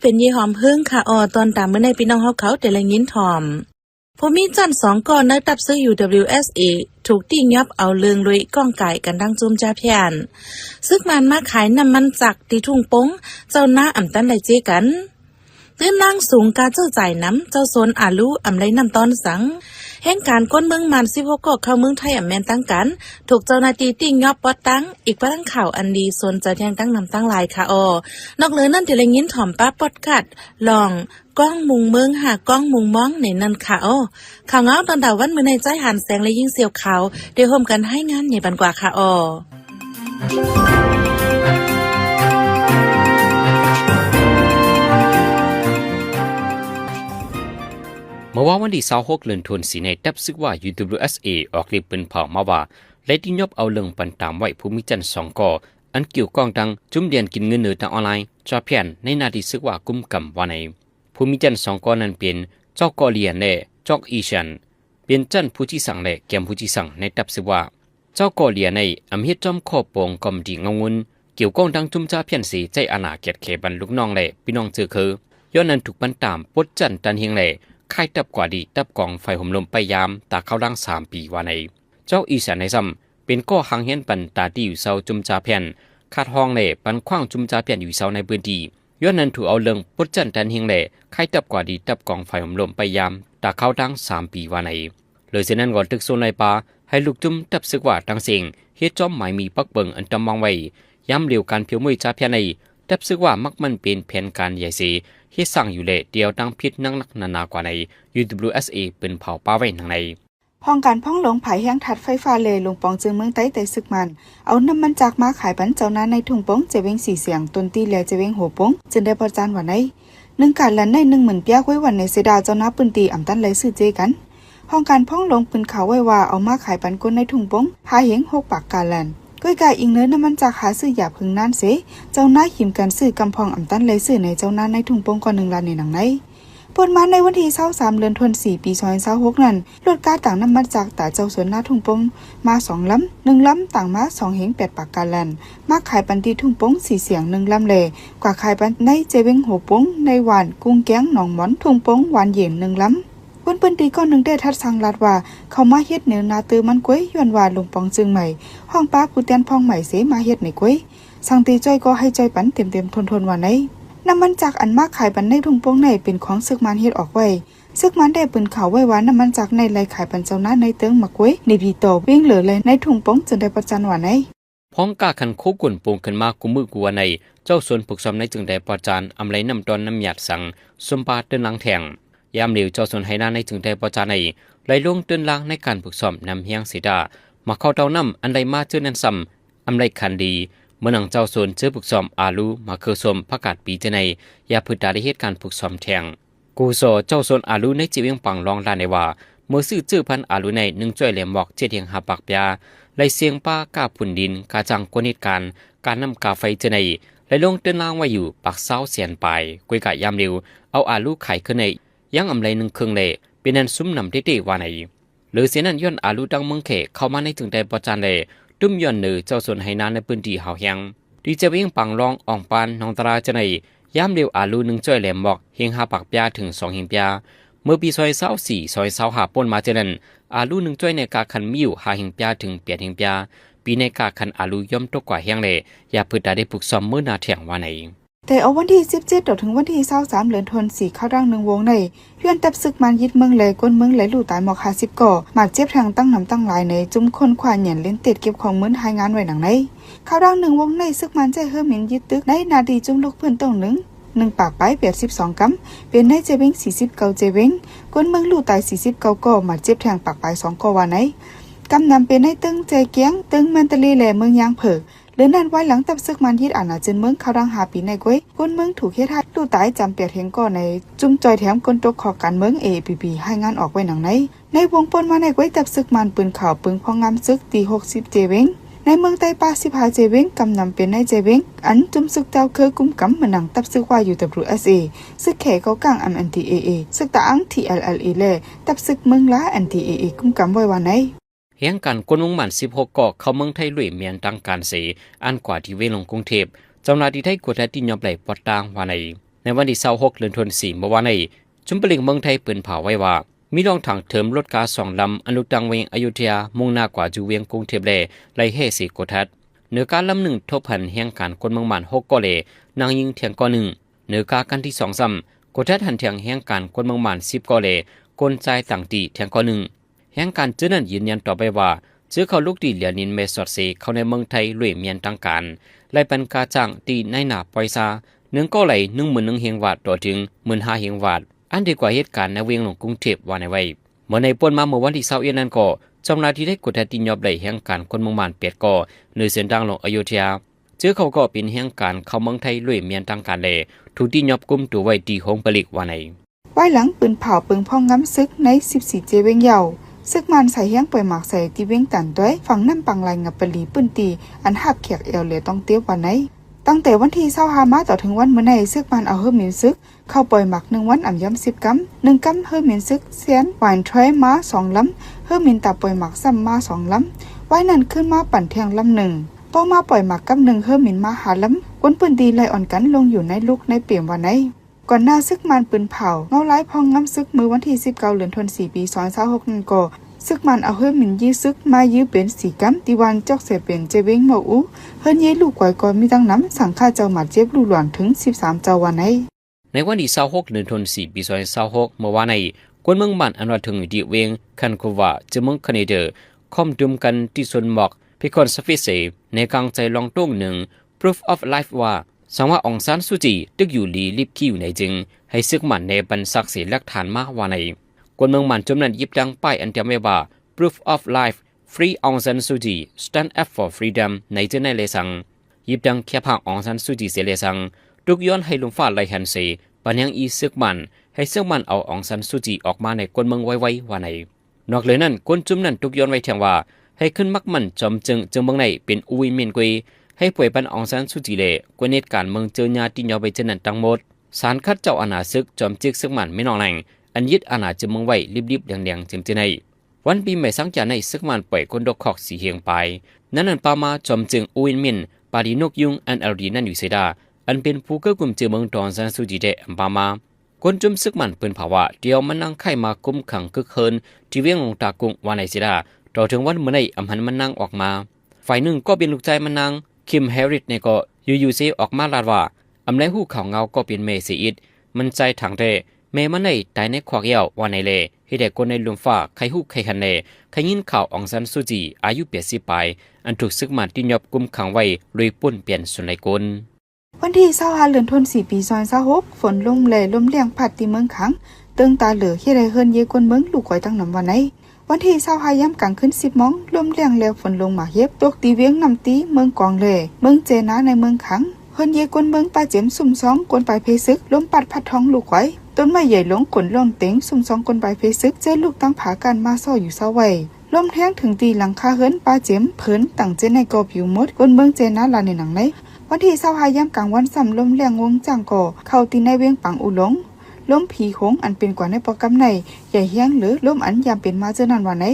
เป็นยี่หอมพึ่งค่ะตอนตามเมื่อในพี่น้องเขาแต่ละยินถ่อมผมมีจัน2ก่อนในตับซื้อ UWSA ถูกตียับเอาเลืองลุยก้องไก่กันดังจุ่มจ้าพยานซึ่งมันมาขายน้ำมันจากตีทุ่งปงเจ้าหน้าอ่ำตันได้เจกันตื้นนั่งสูงกาเจ้าจ่ายน้ำเจ้าโซนอาลูอ่ำไรน้ำตอนสังแห่งการก้นเมืองมัน16ก็เข้าเมืองไทยแมนตั้งกันถูกเจ้าหน้าที่ติ้งยอบปอดตั้งอีกปะตั้งข่าวอันดีส่วนจะแทงตั้งนำตั้งลายค่ะนอกเหนือนั่นเดี๋ยวยินถ่อมป้าปอดกัดลองก้องมุงเมืองหากก้องมุงมองในนั่นค่ะข่าวเงาตอนดาววันมือในใจหันแสงและยิ่งเสียวขาวเดี๋ยวโฮมกันให้งานใหญ่บันกว่าค่ะเมื่อวันที่26เดือนธันวาคมในดับซึกว่า UWSA ออกเรียบเป็นเผามาว่าและที่ยบเอาเรื่องปันตามไว้ภูมิจันทร์2ก่ออันเกี่ยวก้องดังจุ่มเดียนกินเงินเหนือทางออนไลน์จอเพียนในนาทีซึกว่ากุมกำวันในภูมิจันทร์2ก่อนั้นเป็นเจ้ากอเลียนและจอกอีชันเป็นจันผู้ที่สั่งและแกมผู้ที่สั่งในดับซึกว่าเจ้ากอเลียนในอำเฮ็ดจอมข้อปองกอมดีงงุนเกี่ยวก้องดังจุ่มจ้าเพียนสีใจอาณาเกียรติเขบันลูกน้องและพี่น้องเจอคือย้อนนั้นถูกปันตามปดจันตันเฮียงและค่ายตับกว่าดีตับกองไฟห่มลมไปยามตาเข้าดัง3 ปีวันในเจ้าอีสานในซ้ำเป็นก้อหังเฮียนปันตาที่อยู่เซาจุมจาเพียนคาดห้องเล่ปันขว้างจุมจาเพียนอยู่เซาในพื้นที่ย้อนนั้นถูกเอาเรื่องปุจจันตันเฮียงเล่ค่ายตับกว่าดีตับกองไฟห่มลมไปยามตาเข้าดัง3 ปีวันในเลยเช่นนั้นก่อนตึกโซนในป่าให้ลูกจุมตับซึกว่าดังเสียงเฮ็ดจอมหมายมีปักเบิงอันจำวางไว้ย้ำเร็วการเพียวมือจาเพียนในตับซึกว่ามักมันเป็นแผนการใหญ่สีเฮ็ดสั่งอยู่เละเดียวดังพิษนักนานากว่าใน UWSA เป็นเผาป้าไว้ทางในห้องการพ่องหลงไผ่แห้งถัดไฟฟ้าเลยลงปองจึงเมืองใต้แต่ซึกมันเอาน้ำมันจากมาขายปันเจ้านั้นในถุงปงเจเวง4เสียงต้นตีเหลียเจเวงหัวปงจึงได้ประจานวันใน1การลันใน10,000เปียกไว้วันในเสดาเจ้านาปืนตีอ่ำตันไหลซื้อเจกันห้องการพ่องหลงปืนเขาไว้ว่าเอามาขายปันก้นในถุงปงหาเหง6 ปากการลันก้อยกายอิงเนื้อน้ำมันจากหาซื้อหยาพึ่งนั่นเสเจ้าหน้าหิมกันซื้อกำพองอ่ำตันไหลซื้อในเจ้าหน้าในถุงปงก่อน1 ล้านในหนังในปนมาในวันที่23เดือนธันวาคมปี2026นั้นรถกาต่างน้ำมันจากตาเจ้าสวนหน้าทุ่งปงมา2 ลำ1 ลำต่างมา2 เหง8 ปากกาลันมาขายปันที่ทุ่งปง4เสียง1 ลำเลยกว่าขายปันในเจเวงหัวปงในหวานกุ้งแก้งหนองหมอนทุ่งปงหวานเย็น1 ลำวันปืนตีก้อน1ได้ทัดสั่งลาดว่าเขามาเฮ็ดเนื้อนาตือมันก้วยย้อนว่าลงปองจึงใหม่ห้องป้าผู้เตียนพองใหม่เสมาเฮ็ดในก้วยสั่งตีจ้อยก็ให้จ้อยปันเต็มทนว่าไหนน้ำมันจากอันมากขายปันในถุงโป่งในเป็นของซึกมันเฮ็ดออกไว้ซึกมันได้ปืนเขาไว้ว่าน้ำมันจากในไหลขายปันเจ้าหน้าในเติงมักไว้ในพีโตวิ่งเหลือเลยในถุงโป่งจนได้ประจันว่าในพ้องกาคันโคกุนโป่งขึ้นมากุมือกัวในเจ้าส่วนฝึกซ้อมในจึงได้ประจันอำไรน้ำตอนน้ำหยาดสังสมปาเดินหลังแทงยามเหลียวเจ้าส่วนไหนาในจึงได้ประจันในไหลลงเดินหลังในการฝึกซ้อมนำเฮียงสีดามาเข้าเตาน้ำอันใดมาเจอนั้นซ้ำอำไรคันดีเมื่อหนังเจ้าโซนเจอฝึกซ้อมอาลูมาคือสมประกาศปีเจในยาพืชดาได้เหตุการฝึกซ้อมแทงกูโซเจ้าโซนอาลูในจีเวียงปังรองลานในว่าเมื่อซื้อจื้อพันอาลูใน1จ้อยแหลมบอก7 เฮียงหาปากปยาไล่เสียงป้ากาพุ่นดินกาจังกวนเหตุการนำกาไฟเจในไล่ลงเดินล่างไว้อยู่ปากเสาเสียนปลายกวยกะยามเร็วเอาอาลูไข่ขึ้นในยังอำไร1 ครึ่งเลยเป็นนั้นซุ้มนำเต้ๆว่าในหรือเสียนั้นย้อนอาลูดังเมืองเขเข้ามาในถึงได้ประจันเลยตุ้มย้อนเนือเจ้าโซนไหนาในพื้นที่เฮาแฮงดีเจวิ่งปังรองอ่องปานน้องตราจะในย้ำเร็วอาลู1จ้อยแหลมบอกเฮียงหาปากปยาถึง2 เฮียงปยาเมื่อปี2024 ปนมาเจนั้นอาลู1จ้อยในกาคันมีอยู่5 เฮียงปยาถึง8 เฮียงปยาปีในกาคันอาลูย่อมตกกว่าเฮียงเลยอย่าพืชได้ปลูกซ้อมมื้อนาเถียงว่าไหนแต่เอาวันที่17ถึงวันที่23เดือนธันวาคมเข้าดัง1 วงในเพื่อนตับซึกมันยึดเมืองเลยก้นเมืองไหลลู่ตายหมอก50ก่อหมากเจ็บทางตั้งน้ำตั้งหลายในจุ่มคนควานหยันเล่นเต็ดเก็บของมื้อหายงานไว้หนังในเข้าดัง1 วงในซึกมันใจเฮือหมินยึดตึกในนาทีจุ่มลูกเพื่อนต้อง1ปากไป82 กำเป็นในเจเวง49เจเวงก้นเมืองลู่ตาย49ก่อหมากเจ็บทางปากไป2ก่อว่าไหนกำนำเป็นในตึงเจเกียงตึงมันตะลีแลเมืองยางเผิกเดือนนั้นไว้หลังตับซึกมันยึดอาณาจักรเมืองเข้าดัง5 ปีในก้วยก้นเมืองถูกเฮ็ดให้ลู่ตายจำเปียดเฮงก่อในจุ่มจอยแถมก้นตกขอการเมือง APP ให้งานออกไว้หนังในวงปนมาในก้วยตับซึกมันปืนข่าวปึงพองงามซึกตี60เจเวงในเมืองใต้ป่า15เจเวงกำนำเป็นในเจเวงอันจุ่มซึกเจ้าเคยกุมกำเหมือนหนังตับซึกว่า UWSA ซึกแขกเขากลาง MNTAA ซึกตาอัง TLLA แลตับซึกเมืองล้า NTAA กุมกำไว้ว่าไหนเฮียงการกวนวงมัน16ก่อเข้าเมืองไทยลุยเมียนตังการเสอันกว่าที่เวลงกรุงเทพเจ้าหน้าที่ไทยกวดและที่ยอมไหลปอดตางว่าใน ในวันที่26เดือนธันวาคมเมื่อวานนี้จุมปลิงเมืองไทยเปิดเผยไว้ว่ามีรองถังเถิมรถกา2ลำอนุดังเวียงอยุธยามุ่งหน้ากว่าจูเวียงกรุงเทพเลยไล่เฮสีโกทัดเนื้อการลำหนึ่งทบพันแห่งการคนเมืองมัน6ก่อเลนางยิงเถียงก่อหนึ่งเนื้อการกันที่2ซ้ำโกทัดหันเถียงแห่งการคนเมืองมัน10ก่อเลกลใจต่างตีเถียงก่อหนึ่งแห่งการเจอนั้นยืนยันต่อไปว่าซื้อเขาลูกดีเหลียนินเมสอดเซเข้าในเมืองไทยลุยเมียนต่างการไล่ปันกาจ้างตีในหนาปอยซาเนื้อก็ไหล11,000เฮงวาทต่อถึง15,000เฮงวาทอันดีกว่าเหตุการณ์ในเวียงหลวงกรุงเทพว่าในไว้เมื่อในป่นมาเมื่อวันที่21นั้นก็จำนาที่ได้กดแทตินยอบไหลแห่งการคนเมืองมันเปียดก่อในเส้นทางลงอยุธยาเจอเขาก็เป็นแห่งการเข้าเมืองไทยลุยเมียนต่างการเลยถูกที่ยอบกุมตัวไว้ที่โฮงปลิกว่าในไว้หลังปืนเผาปึงพ่องง้ำซึกใน14เจเวงเยาซึกมันใส่เฮียงปล่อยหมากใส่ตีเวงตันด้วยฝั่งน้ำปังลายงับปลีปืนตีอันหับแขกเอวเหลือต้องเตี้ยวันไหนตั้งแต่วันที่25มาต่อถึงวันเมื่อในซึกมันเอาเฮิร์มินซึกเข้าปล่อยหมัก1วันอ่ำย้ำ10 กัม1 กัมเฮิร์มินซึกเซียนหวานทรอยมา2 ลำเฮิร์มินตาปล่อยหมักซ้ำมา2 ลำไว้นั่นขึ้นมาปั่นเทียงลำหนึ่งต่อมาปล่อยหมักกัม1เฮิร์มินมาหาลำกวนปืนตีไล่อ่อนกันลงอยู่ในลูกในเปี่ยมวันไหนก่อนหน้าซึกมันปืนเผาเงาไล่พองง้ำซึกมือวันที่19เดือนธันวาคมปี2026นั่นก็ซึกมันเอาเฮิร์มินยื้อซึกมายื้อเป็น4 กัมตีวันจอกเสเป็นเจเวงเมาอูเฮิรนเยลูกไก่ก่อนมีตั้งน้ำสั่งฆ่าเจ้าหมัดเจ็บลูกหลานถึง13เจ้าวันไหนในวันที่26เดือนธันวาคมปี2026เมื่อวานนี้คนเมืองบ้านอันว่าถึงดีเวงคันกว่าจะเมืองคาเนเดอร์คอมดุมกันที่ส่วนหมอกพิคอนสฟิเซในกลางใจลองต้งหนึ่ง proof of life ว่าสังว่าองซานซูจีตึกอยู่ลีลิบคิวในจึงให้ซึกมันในบรรษักเสียหลักฐานมากว่าในคนเมืองมันจมนั้นยิบดังป้ายอันเดียมไว้ว่า proof of life free Aung San Suu Kyi stand up for freedom ในเจในเลสังยิบดังแค่พังองซานซูจีเสียเลสังทุกย้อนให้ลุงฟ้าไลฮันเซปัญญังอีซึกมันให้ซึกมันเอาองซานซูจีออกมาในคนเมืองไว้ว่าในนอกเลยนั้นคนจุ่มนั้นทุกย้อนไว้เทียงว่าให้ขึ้นมักมันจอมจึงเมืองในเป็นอุยเมียนกุยให้ป่วยปันองซานซูจีเลกวนเหตุการเมืองเจอญาติยอไปเจนันทั้งหมดศาลคัดเจ้าอาณาซึกจอมจึกซึกมันไม่นองแรงอันยึดอาณาจึงเมืองไว้รีบๆแดงๆจึงจะในวันปีใหม่สังจาในซึกมันปล่อยคนดอกขอกสีเฮียงไปนั้นปามาจอมจึงอุยเมียนปาดีนกยุงอันอดีนั่นอยู่เสียดาอันเป็นผู้เกื้อกูลเจอเมืองดอนซานซูจีเดอัมปามาคนจุ่มซึกมันเปินภาวะเดียวมันนั่งไข่มากุมขังกึกเฮินที่เวียงลงตากุงวานในเสียดาต่อถึงวันเมื่อในอำหันมันนั่งออกมาฝ่ายหนึ่งก็เป็นลูกใจมันนั่งคิมแฮริสเนี่ยก็อยู่ๆเซออกมาลาดว่าอำไรหูข่าวเงาก็เป็นเมสีอิดมันใจถังเร่เมมันในตายในขวากเยี่ยววานในเลให้แต่คนในลุมฟ้าใครหูใครคันเลใครยินข่าวองซันซูจีอายุ80 ปีอันถูกซึกมันที่ยอบกุมขังไว้ลุยป่นเปลี่ยนสุนัยกลวันที่25เดือนธันวาคมปี2026ฝนลมแลลมเลียงพัดที่เมืองขังเติงตาเหลือที่ได้เฮิรนเยกวนเมืองลูกก้อยตั้งนำวันไหนวันที่25ย่ำกลางคืน10 โมงลมเลียงแล้วฝนลงมาเย็บตกตีเวียงนำตีเมืองกองเลยเมืองเจนาในเมืองขังเฮิรนเยกวนเมืองปาเจ็มซุ่มซ้องกวนไปเพซึกลมปัดพัดท้องลูกก้อยต้นไม้ใหญ่หลงขนล้มเต็งซุ่มซ้องกวนไปเพซึกเจลูกตั้งผากันมาซ่ออยู่เสาไว้ลมแท้งถึงตีหลังคาเฮิรนปาเจ็มเผินตั้งเจในกอผิวมดกวนเมืองเจนาลาในหนังไหนวันที่25ย่ำกลางวันซ้ำลมแรงวงจังก่อเข้าตีในเวียงปังอุหลงลมผีหงอันเป็นกว่าในโปรแกรมในใหญ่เฮียงหรือลมอันยามเป็นมาเจอนันวันไหน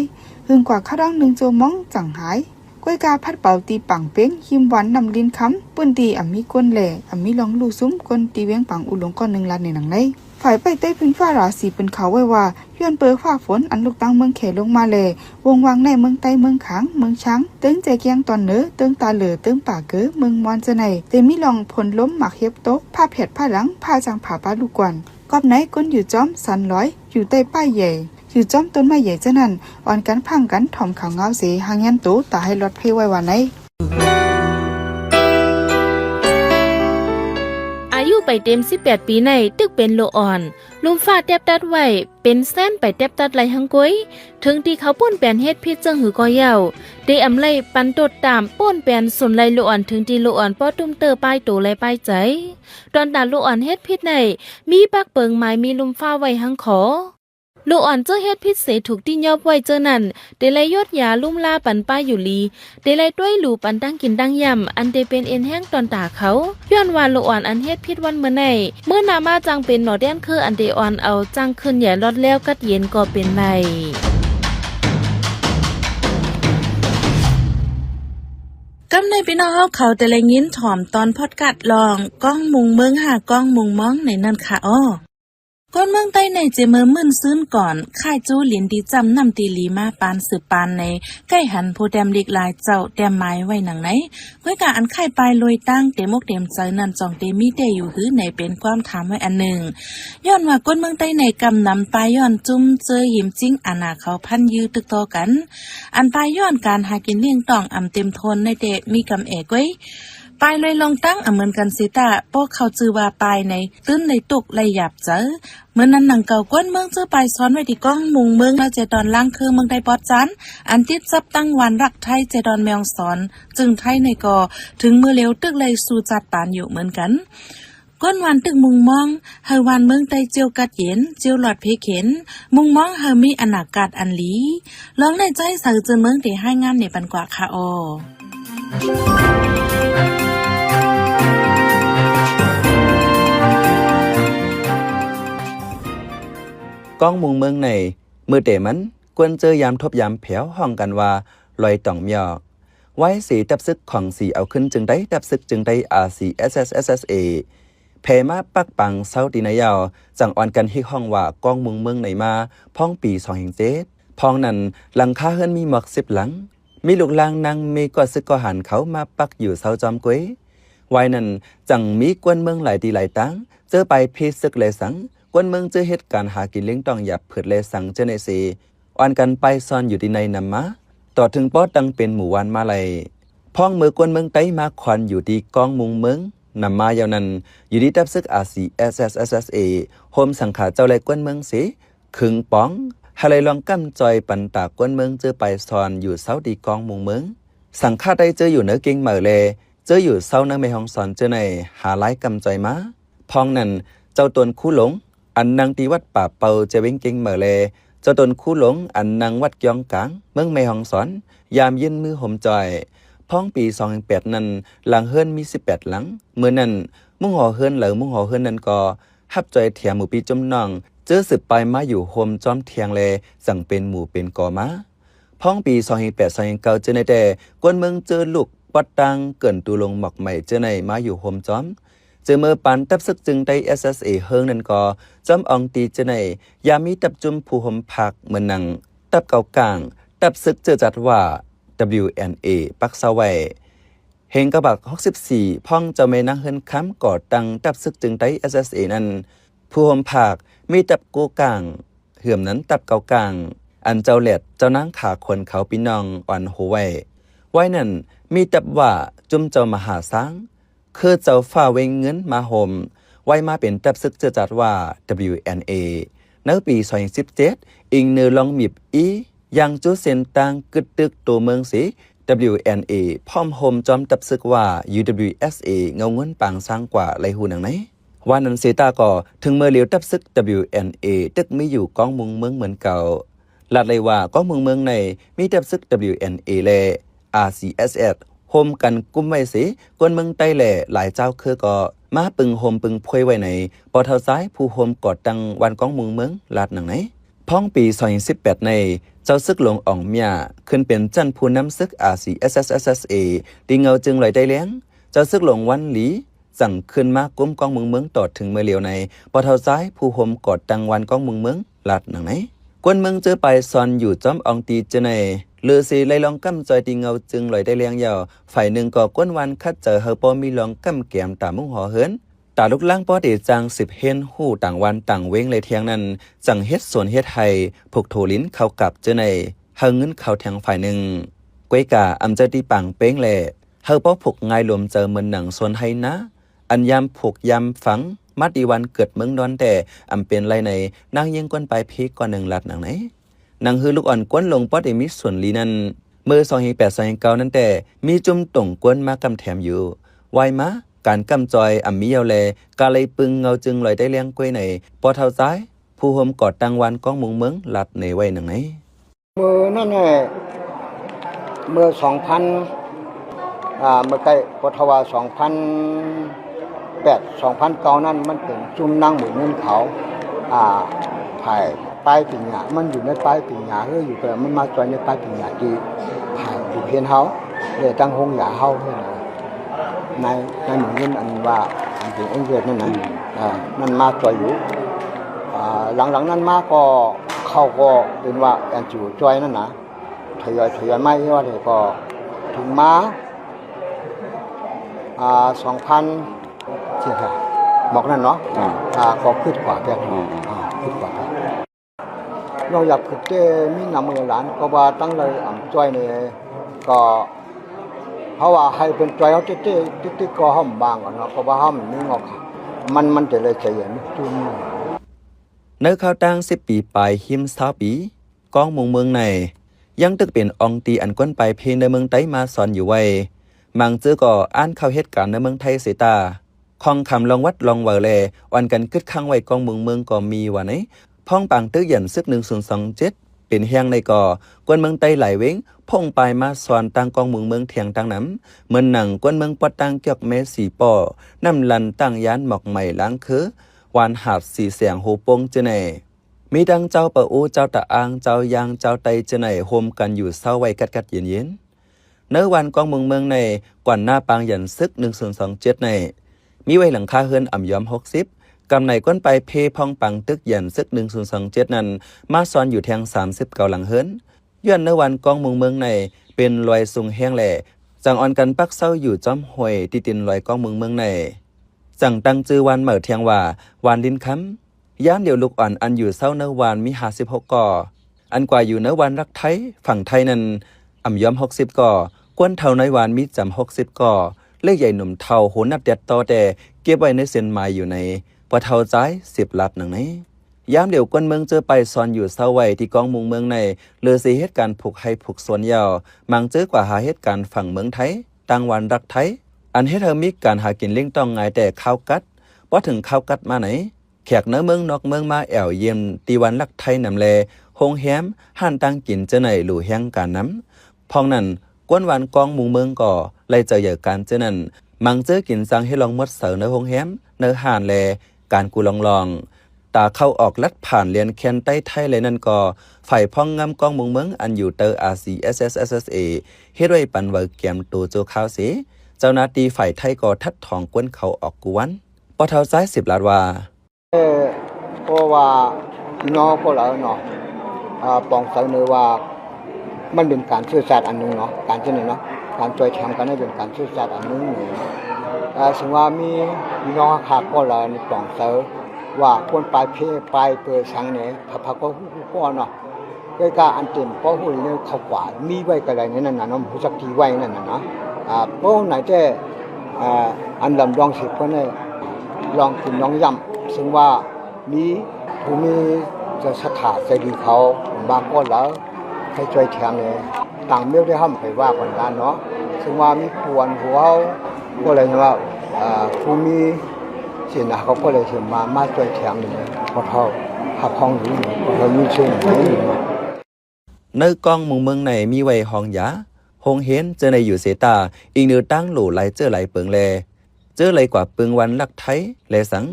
หึงกว่าข้าดัง1 โจมองจังหายกล้วยกาพัดเป่าตีปังเป้งหิมหวานนำลิ้นค้ำปืนตีอ่ำมีก้นแหล่อ่ำมีลองลู่ซุ้มก้นตีเวียงปังอุหลงก้อน1 ล้านในหนังไหนฝ่ายไปใต้พื้นฟ้าราศีเป็นเขาไว้ว่าย้อนเปิดฟ้าฝนอันลูกตั้งเมืองเขลงมาเลวงวางในเมืองใต้เมืองขางเมืองช้างเติ้งใจเกียงตอนเนื้อเติ้งตาเหลือเติ้งป่าเก๋เมืองมอนจะไหนแต่มีลองผลล้มหมักเฮ็บโต๊ะผ้าแผดผ้าหลังผ้าจังผ้าป้าลูกกวนกอบไหนก้นอยู่จ้อมสันร้อยอยู่ใต้ป้ายใหญ่อยู่จ้อมต้นไม้ใหญ่เจ้านั้นอ่อนกันพังกันถ่อมขาวเงาเสหางยันโตตาให้รถเพไว้วันไหนอายุไปเต็ม18 ปีในตึกเป็นโลอ่อนลุมฟ้าแตบตัดไว้เป็นแสนไปแตบตัดไหลหังก้อยถึงที่เขาป้นแปนเฮ็ดพิษจังหือก็ยาวได้อำไลปันตดตามป้นแปนสนไหลโลอ่อนถึงที่โลอ่อนป้อตุ้มเตอป้ายโตไหลป้ายใจตอนตาโลอ่อนเฮ็ดพิษในมีปักเปิงไม้มีลุมฟ้าไว้หังขอโลอ่อนเจ้าเฮ็ดพิษเสถูกที่ยอบไว้เจอนั่นเดลัยยอดยาลุ่มลาปันป้ายอยู่ลีเดลัยด้วยหลูปันตั้งกินตั้งยำอันเดเป็นเอ็นแห้งตอนตาเขาย้อนว่าโลอ่อนอันเฮ็ดพิษวันเมื่อไหนเมื่อนามาจังเป็นหนอแดนคืออันเดอ่อนเอาจังขึ้นใหญ่ลอดแล้วกัดเย็นก็เป็นไร ก กำในพี่น้องเขาแต่ละยินถ่อมตอนพอดกัดลองก้องมุงเมืองหาก้องมุงม้องในนั่นค่ะอ้อก้นเมืองใต้ในเจเมือมึนซื้นก่อนค่ายจู้หลินดีจำนำตีลีมาปานสืบปานในใกล้หันโพแดมลิกลายเจ้าแดมไม้ไว้หนังไหนก้อยกะอันค่ายปลายลอยตั้งเตมกเตมใจนันจองเตมีเตอยู่หื้อในเป็นความถามไว้อันหนึ่งย้อนว่าก้นเมืองใต้ในกำนำปลายย้อนจุ้มเจอหิมจิ้งอาณาเขาพันยื้อตึกโตกันอันปลายย้อนการหากินเลี้ยงต้องอำเต็มทนในเตมีกำเอกไว้ปลายเลยลองตั้งเหมือนกันสิตาพวกเขาจือว่าปลายในตื้นในตุกเลยหยับเจอเมื่อนั้นหนังเก่าก้นเมืองเจอปลายซ้อนไว้ที่ก้องมุงเมืองแล้วเจดอนล่างคือเมืองไทยปอดจันอันติดซับตั้งวันรักไทยเจดอนแมวสอนจึงไทยในก่อถึงมือเลี้ยวตึกเลยสู่จัดปานอยู่เหมือนกันก้นวันตึกมุงมองเฮวันเมืองไตเจียวกัดเย็นเจียวหลอดเพเข็นมุงมองเฮมีอนาคตอันลีลองในใจสื่อเจอเมืองที่ให้งานในปันกว่าค่ะอก้องมุงเมืองในมือเตมันกวนเจอยามทบยามแผวห้องกันว่าลอยต่องเมียไว้สีดับซึกของสีเอาขึ้นจึงได้ดับซึกจึงได้RCSSSA เพมาปักปังเศร้าตีนายาวจังอ่อนกันฮิกห้องว่าก้องมุงเมืองในมาพ้องปี2007พ้องนั้นหลังคาเฮือนมีหมอก10หลังมีลูกลางนางมีกอซึกกอหันเขามาปักอยู่เศร้าจอมกุ้ยไว้นั้นจังมีกวนเมืองหลายตีหลายตังเจอไปพีซึกเลยสังกวนเมืองเจอเหตุการณ์หากินเลี้ยงต้องหยับเผิดเลยสังเจเนซีอ่อนกันไปซ่อนอยู่ที่ในนำมาต่อถึงป๊อดดังเป็นหมู่วันมาเลยพ้องมือกวนเมืองไต้มาควันอยู่ที่กองมุงเมืองนำมายาวนั้นอยู่ที่ดับซึกRCSSSA โฮมสังขาเจ้าเลยกวนเมืองสิขึงป้องฮาเลยลองกำจอยปันตากวนเมืองเจอไปซ่อนอยู่เสาดีกองมุงเมืองสังฆาได้เจออยู่เนื้อเก่งเหม่อเลยเจออยู่เสาในไม่ห้องสอนเจอในหาไล่กำจอยมาพ้องนั้นเจ้าตนคู่หลงอันนางตีวัดป่าเปาเจวิงเก่งเหม่อเลยเจ้าตนคู่หลงอันนางวัดยองกลางเมืองไม่ห้องสอนยามยื่นมือห่มจอยพ้องปี2008นั้นหลังเฮือนมี18หลังเมื่อนั้นมุ่งหอเฮือนหรือมุ่งหอเฮือนนั้นก็ฮับจอยเถียหมู่ปีจมน้องเจอสืบไปมาอยู่โฮมจอมเทียงแลสั่งเป็นหมู่เป็นกอมาพ้องปี2008-2009เจอในแต่กวนเมืองเจอลูกปัดตังเกินตูลงหมอกใหม่เจอในมาอยู่โฮมจอมเจอเมื่อปันตับซึกจึงได้ SSA เฮิงนั้นก็จอมอองตีเจอในยามีตับจุมผู้ห่มผักเหมือนนังตับเก่ากลางตับซึกเจอจัดว่าWNA ปักเสาไว้เฮงกระบัก64พ่องเจ้าแม่นางเฮินค้ำก่อตังตับซึกจึงได้ SSA นั้นผู้ห่มผักมีตับกูกลางเหื่อมนั้นตับเก่ากลางอันเจ้าแหลดเจ้านางขาคนเขาพี่น้องอ่อนโหไว้นั่นมีตับว่าจุมเจ้ามหาสังคือเจ้าฝ่าเวงเงินมาห่มไว้มาเป็นตับซึกเจอจัดว่า WNA ในปี2017อิงเนอลองมิบอียังจูเซนตังกึดตึกตัวเมืองสี WNA พร้อมโฮมจอมตับซึกว่า UWSA เงาเงินปางสร้างกว่าไรหูหนังไหนวันนั้นเซตาก็ถึงเมื่อเลียวตับซึก WNA ตึกไม่อยู่กองมุงเมืองเหมือนเก่าลาดเลยว่ากองมุงเมืองในมีตับซึก WNA และ RCSS โฮมกันกุมไว้สิกวนเมืองใต้แหล่หลายเจ้าคือก็มาปึงโฮมปึงพวยไว้ในปอเท้าซ้ายผู้โฮมกอดตังวันกองมุงเมืองลาดหนังไหนพ้องปี2018ในเจ้าซึกหลงอ่องเมียขึ้นเป็นจันผู้นำซึก RCSSSA ดีเงาจึงลอยได้เลี้ยงเจ้าซึกหลงวันหลีสั่งขึ้นมากุ้มกองเมืองต่อถึงเมื่อเลียวในปอเท้าซ้ายผู้โฮมกอดตังวันกองเมืองลาดหนังไหนกวนเมืองเจอไปซอนอยู่จอมอองตีเจในเลือสีไล่ลองกำจอยดีเงาจึงลอยได้เลี้ยงยาวฝ่ายหนึ่งก็กวนวันคัดเจอเฮอปอมีลองกำแกมตามมุ่งหอเหินตาลูกล่างป้อเดจัง10เฮนหู้ต่างวันต่างเว้งเลยเทียงนั้นจังเฮ็ดส่วนเฮ็ดไทยผูกโถลิ้นเข้ากับเจในเฮงเงินเข้าแทงฝ่ายหนึ่งก้วยกาอำจะดีปังเป้งแหล่เฮอป้อผูกง่ายลมเจอเหมือนหนังส่วนไทยนะอันยามผูกยามฝังมัดดีวันเกิดเมืองดอนแต่อำเป็นไรในนางยิงก้นไปพีก่อนหนึ่งลัดหนังไหนนางฮือลูกอ่อนก้นลงป้อเดมิส่วนลีนั้นเมื่อ2008-2009นั้นแต่มีจุ่มต่งก้นมากำแถมอยู่ไวมาการกำจอยอ่ำมีเยาแลกาเลยปึงเงาจึงลอยได้เลี้ยงกล้วยในปอเท้าซ้ายผู้โฮมกอดตังวันก้องมุงเมืองลัดในไว้หนังไหนเมื่อนั่นแหละเมื่อ2000เมื่อใกล้ปทวา2009นั้นมันเป็นจุ่มนางหมุนเงินเขาถ่ายป้ายปิญญามันอยู่ในป้ายปิญญาอยู่แต่มันมาจอยในป้ายปิญญาที่ถ่ายอยู่เพียนเฮา để tăng hung giả hâu thế này nay mình nhìn anh và anh thì anh Việtนั่นนะนั่นมาตัวอยู่หลังนั้นมาก็เขาก็เป็นว่าอันจู่จอยนั่นนะทยอยไม่ว่าเลยก็ถึงมา2000เจ็ดบอกนั่นเนาะก็ขึ้นกว่าแค่ขึ้นกว่าเราอยากขึ้นเต้มีนำมือหลานก็ว่าตั้งเลยจอยเนี่ยก็เพราะว่าให้เป็นจอยเขาติ๊กก็ห้อมบางก่อนเนาะเพราะว่าห้อมนี่งอกมันจะเลยใจเย็นจุ่มเนื้อข้าวตั้ง10 ปีไปหิม20 ปีกองมุงเมืองในยังตึกเป็นองตีอันก้นไปเพในเมืองไต้มาสอนอยู่ไว้มังจื้อก็อ่านเข้าเหตุการณ์ในเมืองไทยเสตาคองคำลองวัดลองเวอแลวันกันกึดข้างไว้กองเมืองก็มีว่าไหนพ่องปังตื้อหยันซึก1027เป็นเฮียงในก่อกวนเมืองไต้หลายเว้งพงไปมาสอนตั้งกองเมืองเทียงตั้งน้ำเหมือนหนังกวนเมืองปอดตั้งเกี่ยวเมสีปอน้ำลันตั้งยานหมอกใหม่ล้างคือวานหาบสีเสียงโหปงเจเนมีดังเจ้าปะอูเจ้าตะอางเจ้ายางเจ้าไตเจเนโฮมกันอยู่เศร้าไว้กัดเย็นเนื้อวันกองเมืองในกวนหน้าปางหยันซึก1027ในมีไว้หลังคาเฮือนอ่ำย้อม60กำในก้นไปเพพองปังตึกหยันซึก1027นั้นมาซ้อนอยู่แทง39หลังเฮือนย้อนเนื้อวันกองเมืองในเป็นรอยสูงแห้งแหล่จังอ่อนกันปักเศร้าอยู่จอมห้วยตินรอยกองเมืองในจังตั้งจือวันเหม่อเทียงว่าวานดินค้ำย่านเดียวลูกอ่อนอันอยู่เศร้าเนื้อวานมี56ก่ออันกว่าอยู่เนื้อวานรักไทยฝั่งไทยนั้นอ่ำย้อม60ก่อกวนเท่าในวานมีจำ60ก่อเลขใหญ่หนุ่มเท่าโหนับเด็ดต่อแต่เก็บไว้ในเส้นไม้อยู่ในปะเท่าใจ10 ลับหนังนี้ยามเดียวกวนเมืองเจอไปซ่อนอยู่เศร้าไว้ที่กองมุงเมืองในเลือสีเหตุการณ์ผูกให้ผูกสวนยาวมังเจอกว่าหาเหตุการณ์ฝั่งเมืองไทยต่างวันรักไทยอันให้เธอมีการหากินเลี้ยงต้องง่ายแต่ข้าวกัดพอถึงข้าวกัดมาไหนแขกเนื้อเมืองนอกเมืองมาแอวเยี่ยมตีวันรักไทยนำแลโฮงแฮมห่านตั้งกินเจอไหนหลู่แห้งการน้ำพองนั้นกวนวันกองมุงเมืองก่อไล่เจอเหยื่อการเจอนั้นมังเจอกินสังให้ลองมดเสือเนื้อโฮงแฮมเนื้อห่านแลการกูลองตาเข้าออกลัดผ่านเรียนแคนใต้ไทยเลยนั่นก็ฝ่ายพ่องงำกองมุงเมืองอันอยู่เตอ RCSSSA เฮ็ดไว้ปันเวอร์เกมตัวโจข้าวเสเจ้าหน้าที่ฝ่ายไทยก็ทัดทองกวนเขาออกกวนปอเท่าซ้าย10 ลาดว่าเพราะว่าพี่น้องก็แล้วเนาะปองเสนอว่ามันเป็นการซื่อสัตย์อันนึงเนาะการเช่นนี้เนาะการช่วยแข่งกันเป็นการซื่อสัตย์อันนึงซึ่งว่ามีพี่น้องขาก็แล้วในปองเสนอว่าคนปลายเพปลายเปิดชังเนี่ยพักก็หูเนาะด้วยการอันเต็มเพราะหุ่นเนี่ยเขากว่ามีไว้กันอะไรนั่นน่ะเนาะผู้สักทีไว้นั่นน่ะเนาะเพราะไหนแต่อันลำลองสิบก็เนี่ยลองกินลองย่ำซึ่งว่ามีผู้มีจะสถาใจดีเขาบางก็แล้วให้ช่วยแถมเนี่ยต่างเมื่อได้ห้ามไปว่าคนกันเนาะซึ่งว่ามีปวนหัวเขาก็เลยว่าผู้มีเสียหน้าเขาก็เลยถึงมาช่วยแถมเลยพอเท่าหับห้องอยู่เขามีชื่อในกองมุงเมืองในมีไว้ห้องยาหงเห็นเจอในอยู่เสตาอีกเนื้อตั้งหลู่ไหลเจอไหลเปิงแลเจอไหลกว่าเปิงวันลักไทยแลสัง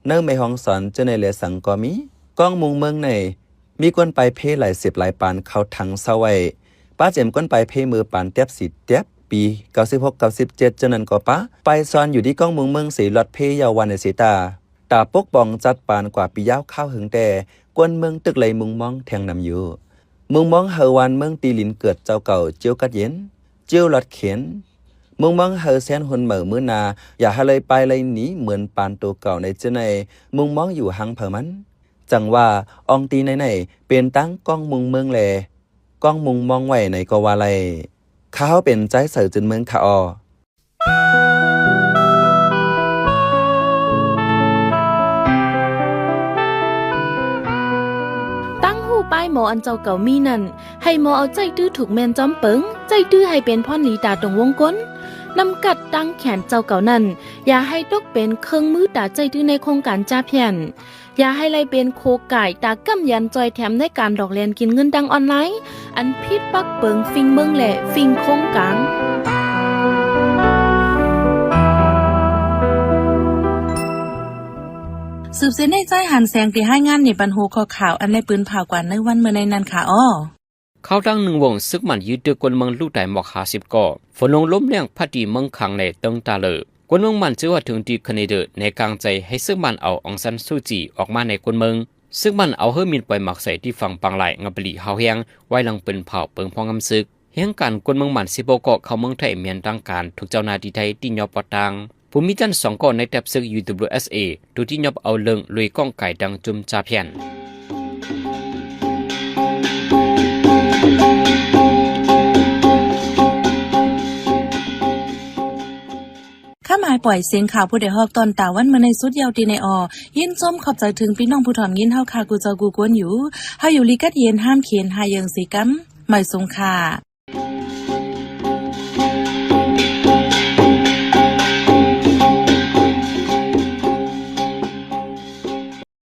เนื้อไม่ห้องสอนเจอในแลสังก็มีกองมุงเมืองในมีก้นไปเพหลาย10หลายปานเข้าถังเศร้าไว้ป้าเจมก้นไปเพมือปานเตียบ10เตียบปี96-97เจนั้นก็ป้าไปซ่อนอยู่ที่กองเมืองสีหลอดเพยาวันในเสตาตาปกป้องจัดปานกว่าปียาวข้าวหึงแต่กวนเมืองตึกไหลมุงมองแทงนำอยู่มุงมองเฮวันเมืองตีลินเกิดเจ้าเก่าเจียวกัดเย็นเจียวหลอดเขียนมุงมองเฮแซนหุ่นเหม่อมื้อนาอย่าให้เลยไปเลยหนีเหมือนปานตัวเก่าในเจในมุงมองอยู่หังเผอมันจังว่าอองตีในเป็นตั้งกองมุงเมืองแลกองมุงมองไว้ในก็ว่าไรข้าวเป็นใจเสือจนเมืองขาอตั้งหูป้ายหมออันเจ้าเก่ามีนั่นให้หมอเอาใจตื้อถูกแมนจอมเปิงใจตื้อให้เป็นพ่อนหลีตาตรงวงก้นนำกัดตั้งแขนเจ้าเก่านั่นอย่าให้ตกเป็นเครื่องมือตาใจตื้อในโครงการจ้าเพียนอย่าให้ไล่เป็นโคไก่ตากำยันจอยแถมในการดอกแลนกินเงินดังออนไลน์อันพิษปักเปิงฟิงเมืองแหละฟิงโครงการสืบเส้นในใจหันแสงที่ให้งานในบรรโหข้อข่าวอันในปืนเผากว่าในวันเมื่อในนั้นค่ะอ้อ เข้าตั้งหนึ่งวงซึกมันยืดเดือกวนเมืองลูกแต่หมอก50ก่อฝนลงล้มแรงพัดดีเมืองขังในตึงตาเลอกวนเมืองมันชื่อว่าถึงดีคเนเดอร์ในกลางใจให้ซึกมันเอาองซันซูจีออกมาในกวนเมืองซึ่งมันเอาเฮอร์มินไปหมักใส่ที่ฝั่งปังไหลงับลีเฮาเฮียงไว้หลังเป็นเผาเปิงพองกำซึกเฮียงการกวนเมืองมันสิบเกาะเข้าเมืองไทยเมียนตั้งการถูกเจ้าหน้าที่ไทยที่ยอบปอตังผู้มีจัน2ก่อนในแทบซึก UWSA ดูที่ยอบเอาเลิงลุยก้องไก่ดังจุมจาเพียนข้าหมายปล่อยเสียงข่าวผู้ใดฮอกตอนตาวันมาในสุดยาวตีในยินส้มขอบใจถึงพี่น้องผู้ถ่อมยินเฮาคากูเจ้ากูกวนอยู่เฮาอยู่ลีกัดเย็นห้ามเขียนหายังสีกัมหมายสงค่ะ